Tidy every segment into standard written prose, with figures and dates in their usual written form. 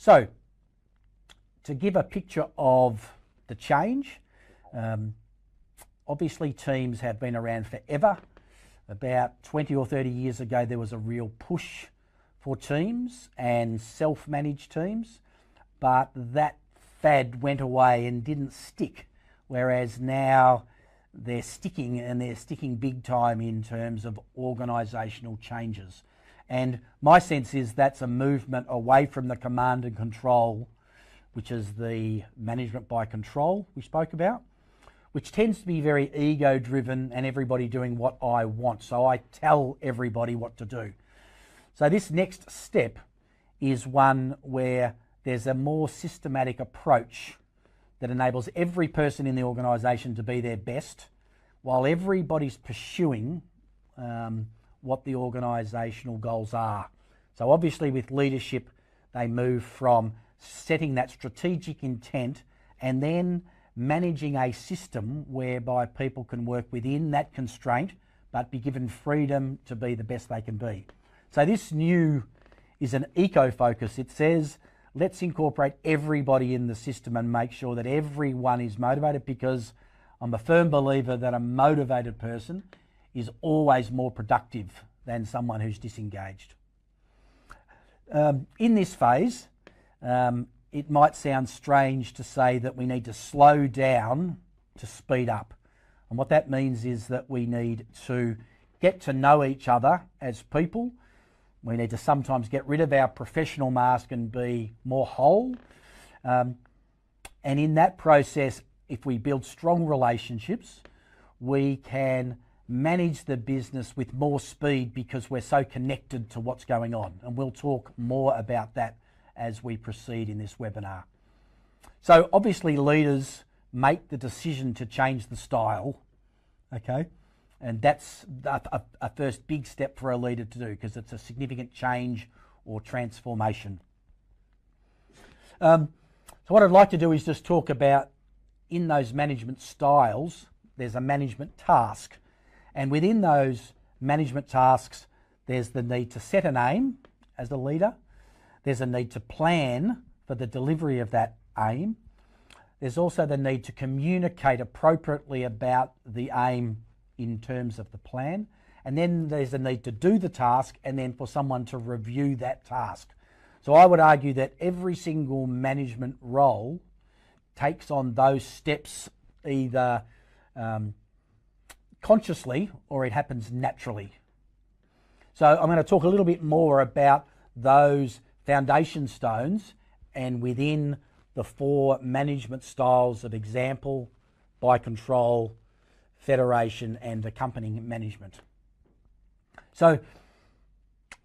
So, to give a picture of the change, obviously teams have been around forever. About 20 or 30 years ago, there was a real push for teams and self-managed teams, but that fad went away and didn't stick, whereas now they're sticking, and they're sticking big time in terms of organisational changes. And my sense is that's a movement away from the command and control, which is the management by control we spoke about, which tends to be very ego-driven and everybody doing what I want. So I tell everybody what to do. So this next step is one where there's a more systematic approach that enables every person in the organisation to be their best, while everybody's pursuing what the organisational goals are. So obviously with leadership, they move from setting that strategic intent and then managing a system whereby people can work within that constraint but be given freedom to be the best they can be. So this new is an eco-focus. It says, let's incorporate everybody in the system and make sure that everyone is motivated, because I'm a firm believer that a motivated person is always more productive than someone who's disengaged. In this phase, it might sound strange to say that we need to slow down to speed up. And what that means is that we need to get to know each other as people. We need to sometimes get rid of our professional mask and be more whole. And in that process, if we build strong relationships, we can manage the business with more speed because we're so connected to what's going on. And we'll talk more about that as we proceed in this webinar. So obviously leaders make the decision to change the style, okay? And that's a first big step for a leader to do, because it's a significant change or transformation. So what I'd like to do is just talk about, in those management styles, there's a management task. And within those management tasks, there's the need to set an aim as a leader. There's a need to plan for the delivery of that aim. There's also the need to communicate appropriately about the aim in terms of the plan. And then there's a need to do the task and then for someone to review that task. So I would argue that every single management role takes on those steps either consciously or it happens naturally. So I'm going to talk a little bit more about those foundation stones and within the 4 management styles of example, by control, federation and accompanying management. So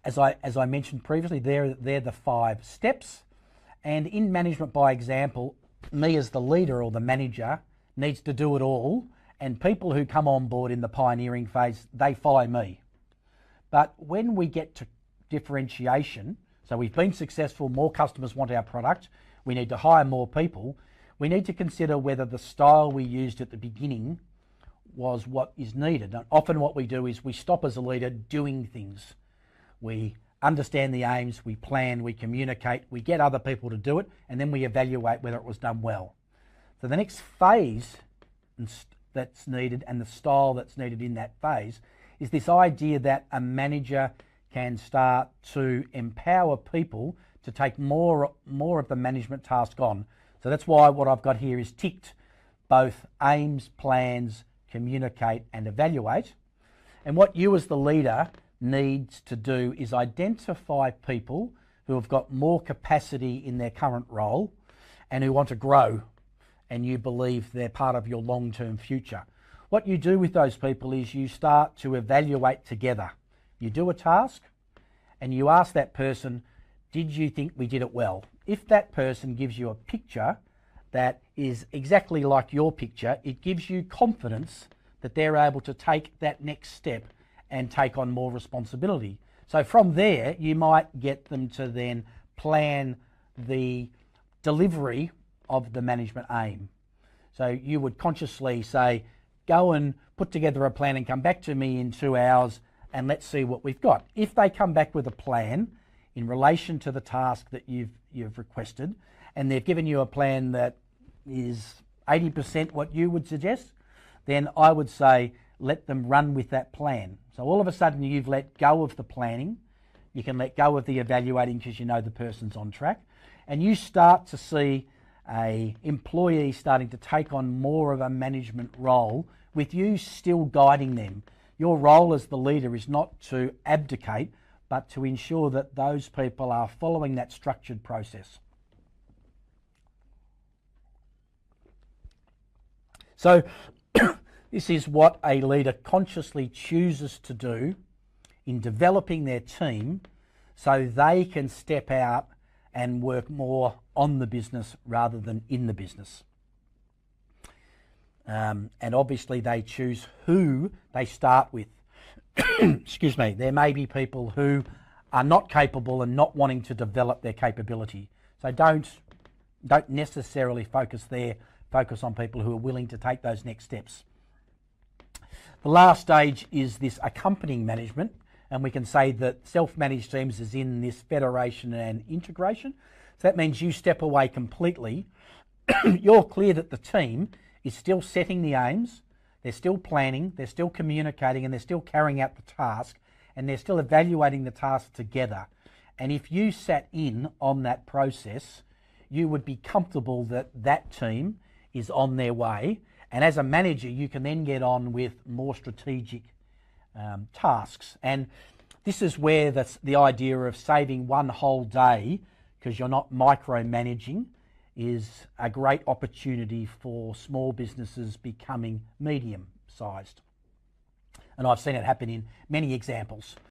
as I mentioned previously, they're the 5 steps, and in management by example, me as the leader or the manager needs to do it all, and people who come on board in the pioneering phase, they follow me. But when we get to differentiation, so we've been successful, more customers want our product, we need to hire more people, we need to consider whether the style we used at the beginning was what is needed. And often what we do is we stop as a leader doing things. We understand the aims, we plan, we communicate, we get other people to do it, and then we evaluate whether it was done well. So the next phase that's needed and the style that's needed in that phase is this idea that a manager can start to empower people to take more of the management task on. So that's why what I've got here is ticked both aims, plans, communicate and evaluate. And what you as the leader needs to do is identify people who have got more capacity in their current role and who want to grow, and you believe they're part of your long-term future. What you do with those people is you start to evaluate together. You do a task and you ask that person, did you think we did it well? If that person gives you a picture that is exactly like your picture, it gives you confidence that they're able to take that next step and take on more responsibility. So from there, you might get them to then plan the delivery of the management aim. So you would consciously say, go and put together a plan and come back to me in 2 hours and let's see what we've got. If they come back with a plan, in relation to the task that you've requested, and they've given you a plan that is 80% what you would suggest, then I would say let them run with that plan. So all of a sudden you've let go of the planning, you can let go of the evaluating because you know the person's on track, and you start to see a employee starting to take on more of a management role with you still guiding them. Your role as the leader is not to abdicate, but to ensure that those people are following that structured process. So this is what a leader consciously chooses to do in developing their team so they can step out and work more on the business rather than in the business. And obviously they choose who they start with. Excuse me, there may be people who are not capable and not wanting to develop their capability. So don't necessarily focus there. Focus on people who are willing to take those next steps. The last stage is this accompanying management, and we can say that self-managed teams is in this federation and integration. So that means you step away completely. You're clear that the team is still setting the aims, they're still planning, they're still communicating, and they're still carrying out the task, and they're still evaluating the task together. And if you sat in on that process, you would be comfortable that that team is on their way, and as a manager you can then get on with more strategic tasks. And this is where the idea of saving one whole day because you're not micromanaging is a great opportunity for small businesses becoming medium sized. And I've seen it happen in many examples.